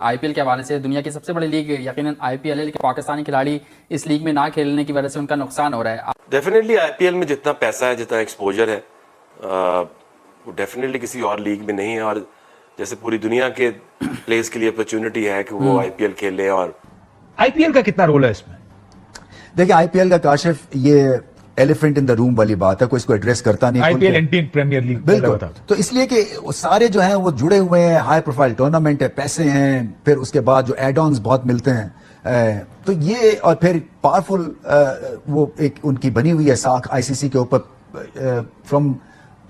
IPL के हवाले से दुनिया की सबसे बड़ी लीग यकीनन आईपीएल है, लेकिन पाकिस्तानी खिलाड़ी इस लीग में ना खेलने की वजह से उनका नुकसान हो रहा है। डेफिनेटली आईपीएल में जितना पैसा है, जितना एक्सपोजर है, वो डेफिनेटली किसी और लीग में नहीं है। और जैसे पूरी दुनिया के प्लेयर्स के लिए अपॉर्चुनिटी है कि वो आईपीएल खेले। और आईपीएल का कितना रोल है इसमें? देखिए, आईपीएल का काशिफ ये एलिफेंट इन द रूम वाली बात है, कोई इसको एड्रेस करता नहीं। आईपीएल इंडियन प्रीमियर लीग बिल्कुल, तो इसलिए कि सारे जो हैं वो जुड़े हुए हैं, हाई प्रोफाइल टूर्नामेंट है, पैसे हैं, फिर उसके बाद जो एड ऑन्स बहुत मिलते हैं, तो ये और फिर पावरफुल वो एक उनकी बनी हुई है साख आईसीसी के ऊपर from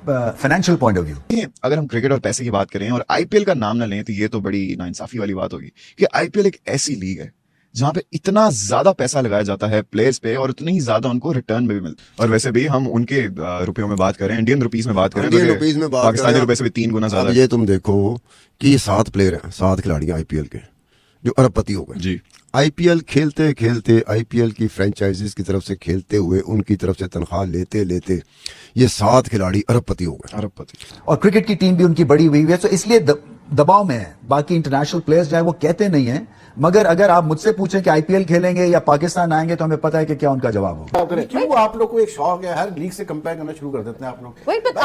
financial point of view. अगर हम क्रिकेट और पैसे की बात करें और आईपीएल का नाम ना लें तो ये तो बड़ी नाइंसाफी वाली बात होगी कि आईपीएल एक ऐसी लीग है जहां पे इतना ज्यादा पैसा लगाया जाता है प्लेयर्स पे और उतनी ही ज्यादा उनको रिटर्न में भी मिलता है। और वैसे भी हम उनके रुपयों में बात करें, इंडियन रुपीस में बात करें, इंडियन रुपीस में बात पाकिस्तानी रुपए से भी 3 गुना ज्यादा। ये तुम देखो कि ये 7 प्लेयर हैं, 7 खिलाड़ी आईपीएल के जो अरबपति हो गए जी। आईपीएल खेलते खेलते, आईपीएल की फ्रेंचाइजीज की तरफ से खेलते हुए, उनकी तरफ से तनख्वाह लेते लेते ये 7 खिलाड़ी अरबपति हो गए। अरबपति। और क्रिकेट की टीम भी उनकी बड़ी हुई है, तो इसलिए दबाव में है। बाकी इंटरनेशनल प्लेयर्स जो है वो कहते नहीं है, मगर अगर आप मुझसे पूछें कि आईपीएल खेलेंगे या पाकिस्तान आएंगे तो हमें पता है कि क्या उनका जवाब होगा। क्यों आप लोग को एक शौक है, हर लीग से कंपेयर करना शुरू कर देते हैं आप लोग।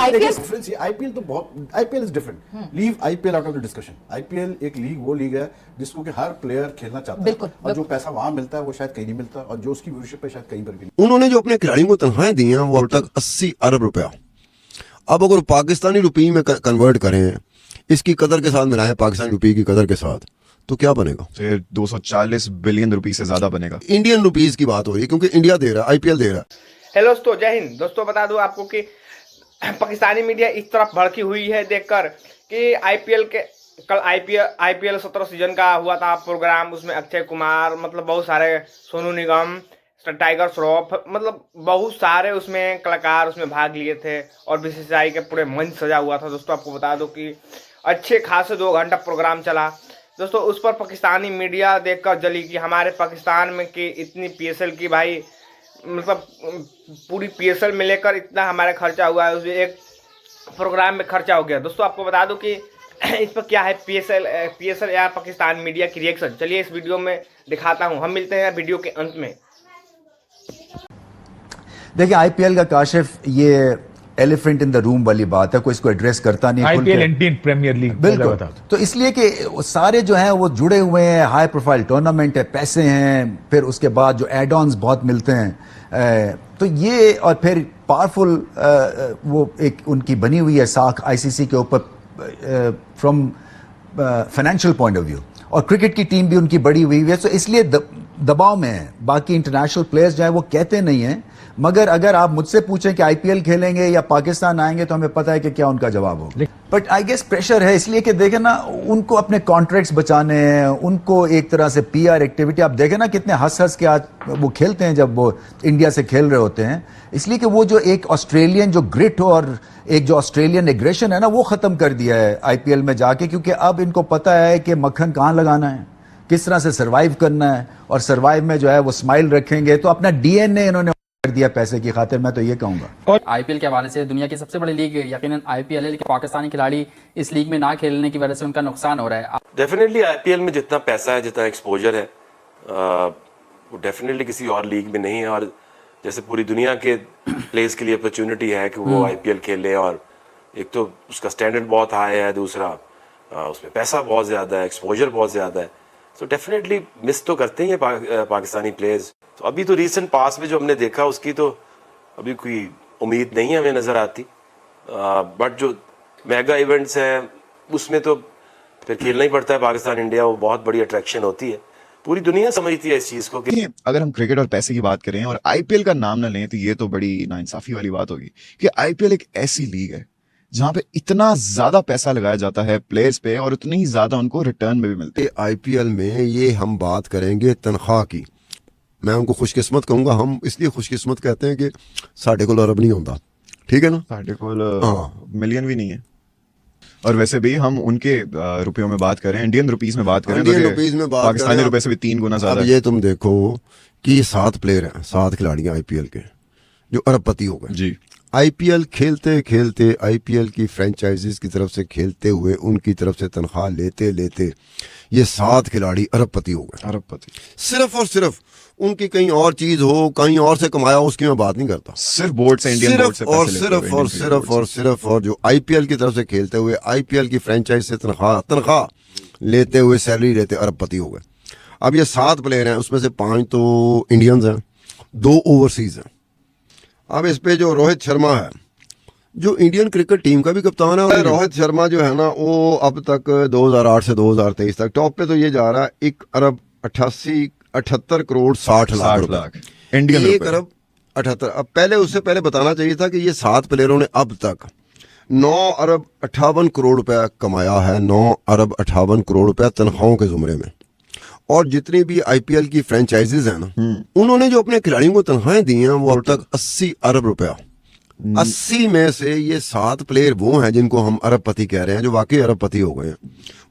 आईपीएल तो बहुत, IPL is different. Leave IPL out of the discussion. IPL एक लीग, वो लीग है जिसको कि हर प्लेयर खेलना चाहता है, और जो पैसा वहां मिलता है वो शायद कहीं नहीं मिलता, और जो उसकी व्यूअरशिप है शायद कहीं पर भी नहीं। उन्होंने जो अपने खिलाड़ियों को तनख्वाहें दी हैं वो अब तक 80 अरब रुपया। अब अगर पाकिस्तानी रुपये में कन्वर्ट करें, इसकी कदर के साथ मिलाएं पाकिस्तानी रुपये की कदर के साथ, तो क्या बनेगा? फिर 240 बिलियन रुपीस से ज्यादा बनेगा। इंडियन रुपीस की बात हो रही है क्योंकि इंडिया दे रहा है, आईपीएल दे रहा है। हेलो दोस्तों, जय हिंद। दोस्तों बता दूं आपको कि पाकिस्तानी मीडिया इस तरफ भड़की हुई है देखकर कि आईपीएल के कल आईपीएल 17 सीजन का हुआ था प्रोग्राम, उसमें अक्षय कुमार, मतलब बहुत सारे, सोनू निगम, टाइगर श्रॉफ, मतलब बहुत सारे उसमें कलाकार उसमें भाग लिए थे और बीसीसीआई के पूरे मंच सजा हुआ था। दोस्तों आपको बता दो कि अच्छे खासे 2 घंटा प्रोग्राम चला। दोस्तों उस पर पाकिस्तानी मीडिया देखकर जली कि हमारे पाकिस्तान में कि इतनी पीएसएल की, भाई मतलब पूरी पीएसएल में लेकर इतना हमारा खर्चा हुआ है, उसमें एक प्रोग्राम में खर्चा हो गया। दोस्तों आपको बता दूं कि इस पर क्या है पीएसएल या पाकिस्तान मीडिया की रिएक्शन, चलिए इस वीडियो में दिखाता हूं। हम मिलते हैं वीडियो के अंत में। देखिए, आईपीएल का काशिफ ये एलिफेंट इन द रूम वाली बात है, कोई इसको एड्रेस करता नहीं। IPL Indian Premier League. बिल्कुल, तो इसलिए कि सारे जो हैं वो जुड़े हुए हैं, हाई प्रोफाइल टूर्नामेंट है, पैसे हैं, फिर उसके बाद जो एड ऑन्स बहुत मिलते हैं, तो ये और फिर पावरफुल वो एक उनकी बनी हुई है साख आईसीसी के ऊपर from financial point of view. और क्रिकेट की टीम भी उनकी बड़ी हुई है, तो इसलिए दबाव में है। बाकी इंटरनेशनल प्लेयर्स जो है वो कहते नहीं है, मगर अगर आप मुझसे पूछें कि आईपीएल खेलेंगे या पाकिस्तान आएंगे तो हमें पता है कि क्या उनका जवाब होगा। बट आई गेस प्रेशर है, इसलिए कि देखें ना, उनको अपने कॉन्ट्रैक्ट्स बचाने हैं, उनको एक तरह से पीआर एक्टिविटी। आप देखें ना कितने हंस के आज वो खेलते हैं जब वो इंडिया से खेल रहे होते हैं, इसलिए कि वो जो एक ऑस्ट्रेलियन जो ग्रिट और एक जो ऑस्ट्रेलियन एग्रेशन है ना, वो खत्म कर दिया है आईपीएल में जाके, क्योंकि अब इनको पता है कि मक्खन कहाँ लगाना है, किस तरह से सर्वाइव करना है, और सर्वाइव में जो है वो स्माइल रखेंगे। तो अपना डीएनए इन्होंने कर दिया पैसे की खातिर, मैं तो ये कहूंगा। आईपीएल के हवाले से दुनिया की सबसे बड़ी लीग यकीनन आईपीएल है, लेकिन पाकिस्तानी खिलाड़ी इस लीग में ना खेलने की वजह से उनका नुकसान हो रहा है। डेफिनेटली आईपीएल में जितना पैसा है, जितना एक्सपोजर है, वो डेफिनेटली किसी और लीग में नहीं है। और जैसे पूरी दुनिया के प्लेयर्स के लिए अपॉर्चुनिटी है कि वो आईपीएल खेले। और एक तो उसका स्टैंडर्ड बहुत हाई है, दूसरा उसमें पैसा बहुत ज़्यादा है, एक्सपोजर बहुत ज़्यादा है। सो डेफिनेटली मिस तो करते ही हैं पाकिस्तानी प्लेयर्स। तो अभी तो रीसेंट पास में जो हमने देखा उसकी तो अभी कोई उम्मीद नहीं हमें नज़र आती, बट जो मेगा इवेंट्स हैं उसमें तो फिर खेलना ही पड़ता है। पाकिस्तान इंडिया वो बहुत बड़ी अट्रैक्शन होती है, पूरी दुनिया समझती है इस चीज़ को कि अगर हम क्रिकेट और पैसे की बात करें और आईपीएल का नाम ना लें तो ये तो बड़ी नाइंसाफी वाली बात होगी कि आईपीएल एक ऐसी लीग है जहां पे इतना ज्यादा पैसा लगाया जाता है प्लेयर्स पे और उतनी ही ज्यादा उनको रिटर्न में भी मिलती है। आईपीएल में ये हम बात करेंगे तनख्वाह की, मैं उनको खुशकिस्मत कहूंगा। हम इसलिए खुशकिस्मत कहते हैं कि साढ़े को अरब नहीं होता, ठीक है ना, साढ़े को मिलियन भी नहीं है। और वैसे भी हम उनके रुपयों में बात करें, इंडियन रुपीस में बात करें, इंडियन रुपीस में बात पाकिस्तानी रुपए से भी 3 गुना ज्यादा। ये तुम देखो कि ये 7 प्लेयर हैं, 7 खिलाड़ी आईपीएल के जो अरबपति हो गए जी। आईपीएल खेलते खेलते आईपीएल की फ्रेंचाइजीज की तरफ से खेलते हुए उनकी तरफ से तनख्वाह लेते लेते ये 7 खिलाड़ी अरबपति हो गए। अरबपति सिर्फ और सिर्फ उनकी कहीं और चीज हो, कहीं और से कमाया हो, उसकी मैं बात नहीं करता। सिर्फ बोर्ड से, इंडियन बोर्ड से सिर्फ और पैसे लेते सिर्फ हुए, और इंडियन सिर्फ बोर्ड और सिर्फ और जो आईपीएल की तरफ से खेलते हुए आईपीएल की फ्रेंचाइज से तनख्वाह लेते हुए, सैलरी लेते अरबपति हो गए। अब ये 7 प्लेयर हैं, उसमें से 5 तो इंडियंस हैं, 2 ओवरसीज हैं। अब इस पे जो रोहित शर्मा है, जो इंडियन क्रिकेट टीम का भी कप्तान है, और रोहित शर्मा जो है ना, वो अब तक 2008 से 2023 तक टॉप पे तो ये जा रहा है 1 अरब 78 करोड़ 60 लाख 60 रुपए। लाख इंडियन 1 रुपए। अरब 78। अब पहले उससे पहले बताना चाहिए था कि ये 7 प्लेयरों ने अब तक 9 अरब 58 करोड़ रुपया कमाया है, 9 अरब 58 करोड़ रुपया तनख्वाहों के जुमरे में। और जितनी भी आईपीएल की फ्रेंचाइजीज हैं ना, उन्होंने जो अपने खिलाड़ियों को तनख्वाहें दी हैं वो अब तक 80 अरब रुपया। 80 में से ये 7 प्लेयर वो हैं जिनको हम अरबपति कह रहे हैं, जो वाकई अरबपति हो गए हैं।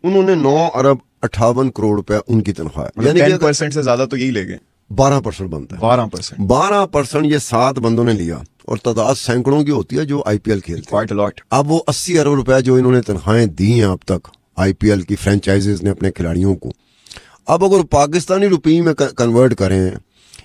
उन्होंने 9 अरब 58 करोड़ रुपया उनकी तनख्वाह है, यानी कि 10% से ज्यादा तो यही ले गए। 12% बनता है। 12%, 12% ये 7 बंदों ने लिया, और तादाद सैकड़ों की होती है जो आईपीएल खेलते हैं। Quite a lot. अब वो 80 अरब रुपए जो इन्होंने तनख्वाहें दी हैं अब तक आईपीएल की फ्रेंचाइजीज ने अपने खिलाड़ियों को, अब अगर पाकिस्तानी रुपये में कन्वर्ट करें,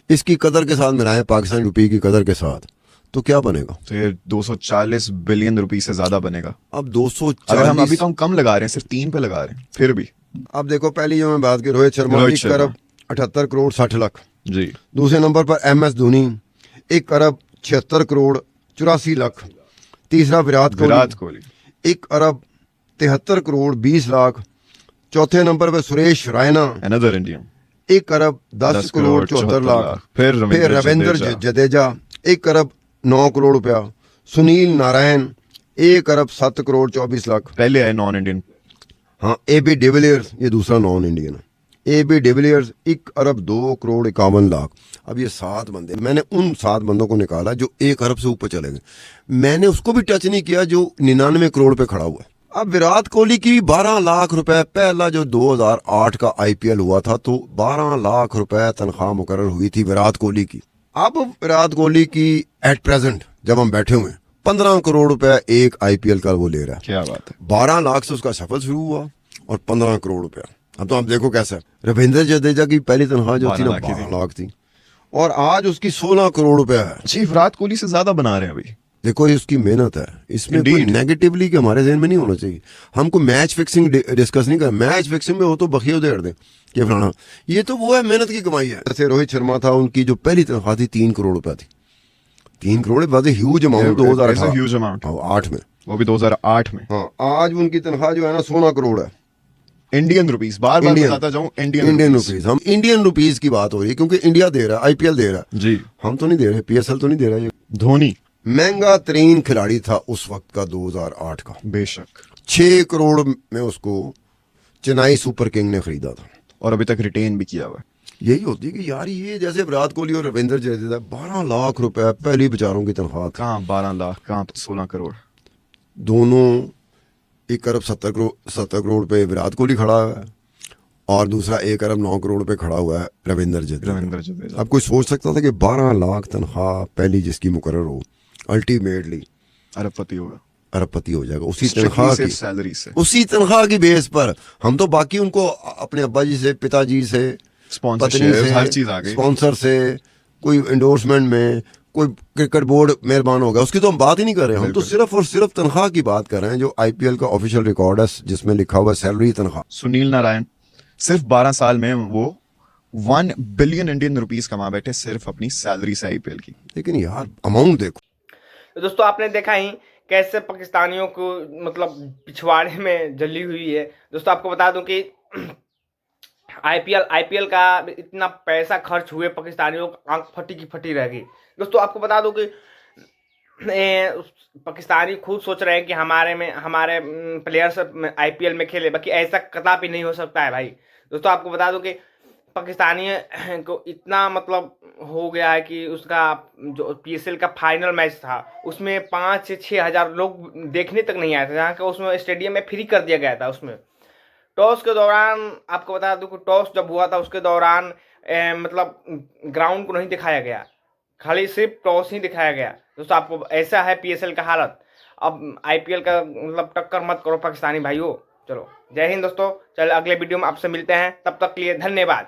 इसकी कदर के साथ मिलाएं पाकिस्तानी रुपये की कदर के साथ, तो क्या बनेगा? तो ये 240 बिलियन रुपए से ज्यादा बनेगा। अब 240, अगर हम अभी तो हम कम लगा रहे हैं, सिर्फ 3 पे लगा रहे हैं, फिर भी। अब देखो, पहली जो मैं बात की, रोहित शर्मा 1 अरब 78 करोड़ 60 लाख। जी। दूसरे नंबर पर एमएस धोनी 1 अरब 76 करोड़ 84 लाख। तीसरा विराट कोहली 1 अरब 73 करोड़ 20 लाख। चौथे नंबर पर सुरेश रैना अनदर इंडियन 1 अरब 10 करोड़ 74 लाख। फिर रविंद्र जडेजा 1 अरब 9 करोड़ रुपया। सुनील नारायण 1 अरब 7 करोड़ 24 लाख। पहले आए नॉन इंडियन। हाँ, एबी डिविलियर्स ये दूसरा नॉन इंडियन है। एबी डिविलियर्स 1 अरब 2 करोड़ 51 लाख। अब ये 7 बंदे, मैंने उन 7 बंदों को निकाला जो 1 अरब से ऊपर चले गए। मैंने उसको भी टच नहीं किया जो 99 करोड़ पे खड़ा हुआ है। अब विराट कोहली की 12 लाख रुपए, पहला जो 2008 का आईपीएल हुआ था तो 12 लाख रुपए तनख्वाह मुकर्रर हुई थी विराट कोहली की। अब विराट कोहली की एट प्रेजेंट जब हम बैठे हुए 15 करोड़ रुपए एक आईपीएल का वो ले रहा है। क्या बात है। 12 लाख से उसका सफर शुरू हुआ और 15 करोड़ रुपया। अब तो आप देखो कैसा। रविंद्र जडेजा की पहली तनख्वाह जो थी ना 12 लाख थी, और आज उसकी 16 करोड़ रुपया है। जी, विराट कोहली से ज्यादा बना रहे हैं अभी। देखो ये उसकी मेहनत है, इसमें कोई नेगेटिवली कि हमारे ज़हन में नहीं होना चाहिए। हमको मैच फिक्सिंग डिस्कस नहीं कर, मैच फिक्सिंग में हो तो बखिया उधेड़ दें कि फलाना, ये तो वो है मेहनत की कमाई है। जैसे रोहित शर्मा था, उनकी जो पहली तनख्वाह थी 3 करोड़ रुपया थी। 3 करोड़ बाद ह्यूज अमाउंट 2008 में, वो भी 2008 में। हाँ, आज उनकी तनख्वाह जो है ना 16 करोड़ है इंडियन रुपीस। बार बार बताता जाऊं, इंडियन रुपीस। हम इंडियन रुपीस की बात हो रही है क्योंकि इंडिया दे रहा है, आईपीएल दे रहा है जी। हम तो नहीं दे रहे, पीएसएल तो नहीं दे रहा। ये धोनी महंगा तरीन खिलाड़ी था उस वक्त का 2008 का। बेशक 6 करोड़ में उसको चेन्नई सुपर किंग ने खरीदा था और अभी तक रिटेन भी किया हुआ है। यही होती है कि यार ये जैसे विराट कोहली और रविंद्र जडेजा 12 लाख रुपए पहली बेचारों की तनख्वाह थी। कहाँ 12 लाख, कहाँ 16 करोड़। दोनों 1 अरब 70 करोड़ पे विराट कोहली खड़ा है और दूसरा 1 अरब 9 करोड़ पे खड़ा हुआ है रविंद्र जडेजा। अब कोई सोच सकता था कि 12 लाख तनख्वाह पहली जिसकी मुकर्रर हो अल्टीमेटली अरबपति होगा, अरबपति हो जाएगा उसी तनख्वाह की सैलरी से, उसी तनख्वाह की बेस पर। हम तो बाकी उनको अपने अब्बा जी से, पिताजी से, पत्नी से, हर चीज आ गई, स्पॉन्सर से, कोई एंडोर्समेंट में कोई क्रिकेट बोर्ड मेहरबान होगा, उसकी तो हम बात ही नहीं कर रहे। हम तो सिर्फ और सिर्फ तनख्वाह की बात कर रहे हैं जो आईपीएल का ऑफिशियल रिकॉर्ड है जिसमें लिखा हुआ सैलरी तनख्वाह। सुनील नारायण सिर्फ 12 साल में वो 1 बिलियन इंडियन रुपीस कमा बैठे सिर्फ अपनी सैलरी से आईपीएल की। लेकिन यार अमाउंट देखो। तो दोस्तों आपने देखा ही कैसे पाकिस्तानियों को मतलब पिछवाड़े में जली हुई है। दोस्तों आपको बता दूं कि आईपीएल का इतना पैसा खर्च हुए पाकिस्तानियों की आंख फटी की फटी रह गई। दोस्तों आपको बता दूं कि पाकिस्तानी खुद सोच रहे हैं कि हमारे प्लेयर्स आईपीएल में खेले, बाकी ऐसा कदापि नहीं हो सकता है भाई। दोस्तों आपको बता दूं कि पाकिस्तानी को इतना मतलब हो गया है कि उसका जो पीएसएल का फाइनल मैच था उसमें 5 से 6 हज़ार लोग देखने तक नहीं आए थे, जहाँ का उसमें स्टेडियम में फ्री कर दिया गया था। उसमें टॉस के दौरान आपको बता दूं कि टॉस जब हुआ था उसके दौरान मतलब ग्राउंड को नहीं दिखाया गया, खाली सिर्फ टॉस ही दिखाया गया। दोस्तों आपको ऐसा है पीएसएल का हालत, अब आईपीएल का मतलब टक्कर मत करो पाकिस्तानी भाइयों। चलो जय हिंद दोस्तों, चल अगले वीडियो में आपसे मिलते हैं, तब तक के लिए धन्यवाद।